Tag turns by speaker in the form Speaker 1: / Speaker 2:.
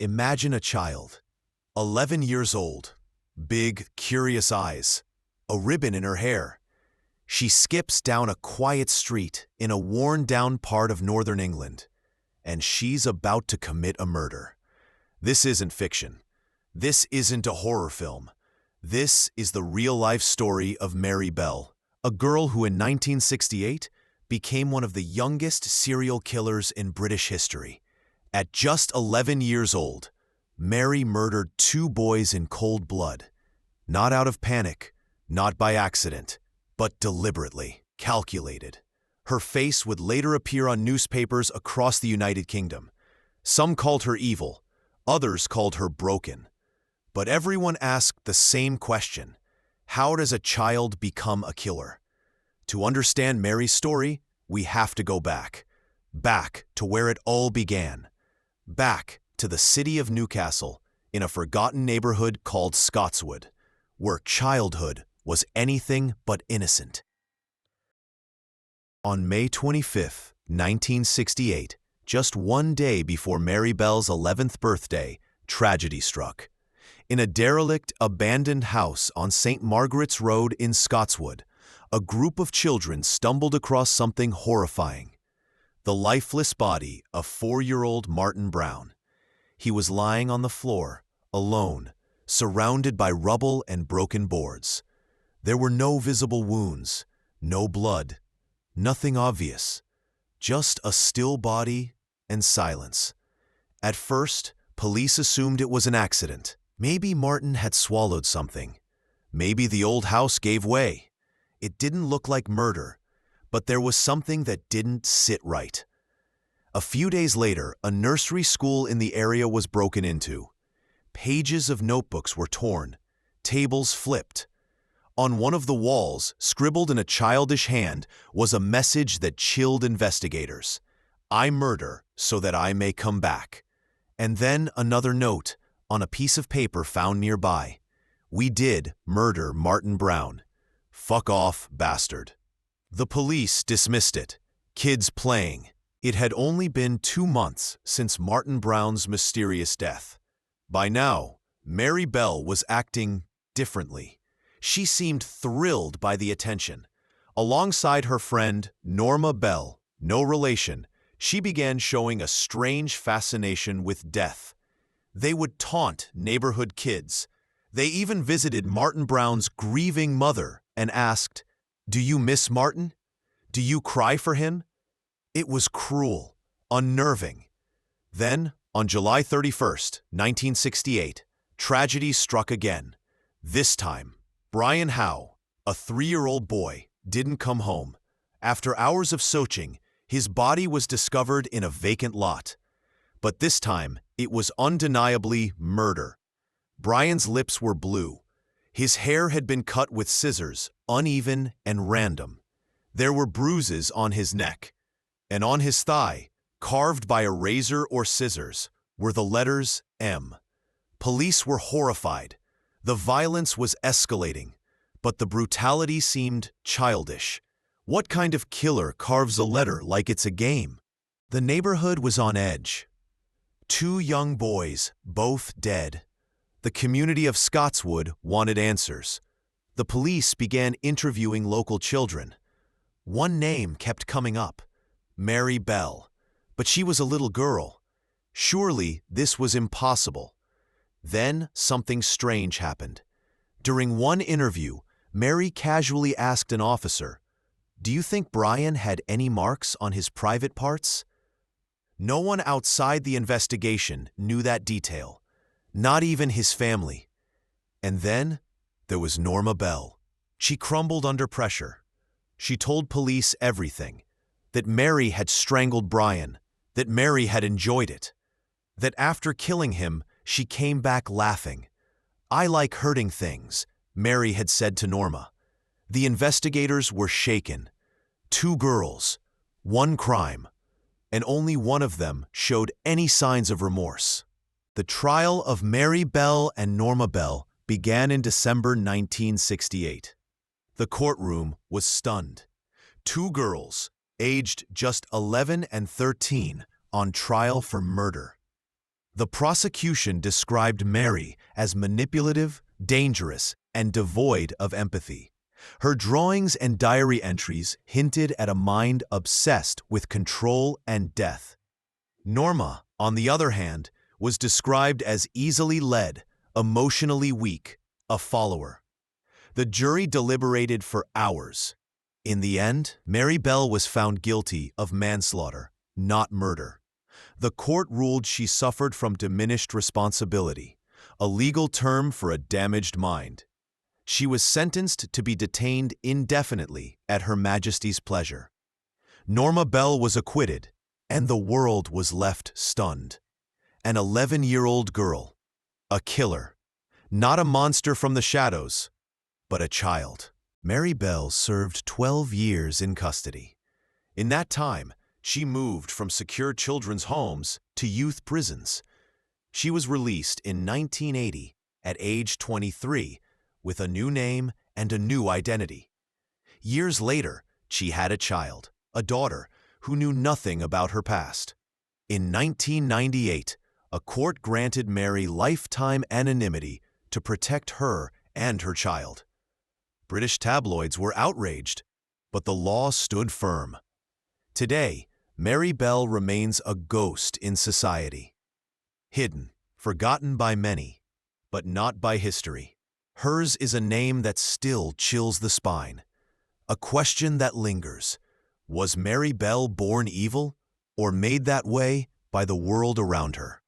Speaker 1: Imagine a child, 11 years old, big, curious eyes, a ribbon in her hair. She skips down a quiet street in a worn-down part of northern England, and she's about to commit a murder. This isn't fiction. This isn't a horror film. This is the real-life story of Mary Bell, a girl who in 1968 became one of the youngest serial killers in British history. At just 11 years old, Mary murdered 2 boys in cold blood. Not out of panic, not by accident, but deliberately, calculated. Her face would later appear on newspapers across the United Kingdom. Some called her evil, others called her broken. But everyone asked the same question: how does a child become a killer? To understand Mary's story, we have to go back. Back to where it all began. Back to the city of Newcastle, in a forgotten neighborhood called Scotswood, where childhood was anything but innocent. On May 25, 1968, just one day before Mary Bell's 11th birthday, tragedy struck. In a derelict, abandoned house on St. Margaret's Road in Scotswood, a group of children stumbled across something horrifying: the lifeless body of 4-year-old Martin Brown. He was lying on the floor, alone, surrounded by rubble and broken boards. There were no visible wounds, no blood, nothing obvious, just a still body and silence. At first, police assumed it was an accident. Maybe Martin had swallowed something. Maybe the old house gave way. It didn't look like murder, but there was something that didn't sit right. A few days later, a nursery school in the area was broken into. Pages of notebooks were torn, tables flipped. On one of the walls, scribbled in a childish hand, was a message that chilled investigators: "I murder so that I may come back." And then another note on a piece of paper found nearby: "We did murder Martin Brown. Fuck off, bastard." The police dismissed it. Kids playing. It had only been 2 months since Martin Brown's mysterious death. By now, Mary Bell was acting differently. She seemed thrilled by the attention. Alongside her friend, Norma Bell, no relation, she began showing a strange fascination with death. They would taunt neighborhood kids. They even visited Martin Brown's grieving mother and asked, "Do you miss Martin? Do you cry for him?" It was cruel, unnerving. Then, on July 31st, 1968, tragedy struck again. This time, Brian Howe, a 3-year-old boy, didn't come home. After hours of searching, his body was discovered in a vacant lot. But this time, it was undeniably murder. Brian's lips were blue. His hair had been cut with scissors, uneven and random. There were bruises on his neck. And on his thigh, carved by a razor or scissors, were the letters M. Police were horrified. The violence was escalating, but the brutality seemed childish. What kind of killer carves a letter like it's a game? The neighborhood was on edge. 2 young boys, both dead. The community of Scotswood wanted answers. The police began interviewing local children. One name kept coming up: Mary Bell. But she was a little girl. Surely this was impossible. Then something strange happened. During one interview, Mary casually asked an officer, "Do you think Brian had any marks on his private parts?" No one outside the investigation knew that detail, not even his family. And then there was Norma Bell. She crumbled under pressure. She told police everything: that Mary had strangled Brian, that Mary had enjoyed it, that after killing him, she came back laughing. "I like hurting things," Mary had said to Norma. The investigators were shaken. 2 girls, 1 crime, and only one of them showed any signs of remorse. The trial of Mary Bell and Norma Bell began in December 1968. The courtroom was stunned. 2 girls, aged just 11 and 13, on trial for murder. The prosecution described Mary as manipulative, dangerous, and devoid of empathy. Her drawings and diary entries hinted at a mind obsessed with control and death. Norma, on the other hand, was described as easily led, emotionally weak, a follower. The jury deliberated for hours. In the end, Mary Bell was found guilty of manslaughter, not murder. The court ruled she suffered from diminished responsibility, a legal term for a damaged mind. She was sentenced to be detained indefinitely at Her Majesty's pleasure. Norma Bell was acquitted, and the world was left stunned. An 11-year-old girl, a killer, not a monster from the shadows, but a child. Mary Bell served 12 years in custody. In that time, she moved from secure children's homes to youth prisons. She was released in 1980 at age 23 with a new name and a new identity. Years later, she had a child, a daughter, who knew nothing about her past. In 1998, a court granted Mary lifetime anonymity to protect her and her child. British tabloids were outraged, but the law stood firm. Today, Mary Bell remains a ghost in society. Hidden, forgotten by many, but not by history. Hers is a name that still chills the spine. A question that lingers. Was Mary Bell born evil, or made that way by the world around her?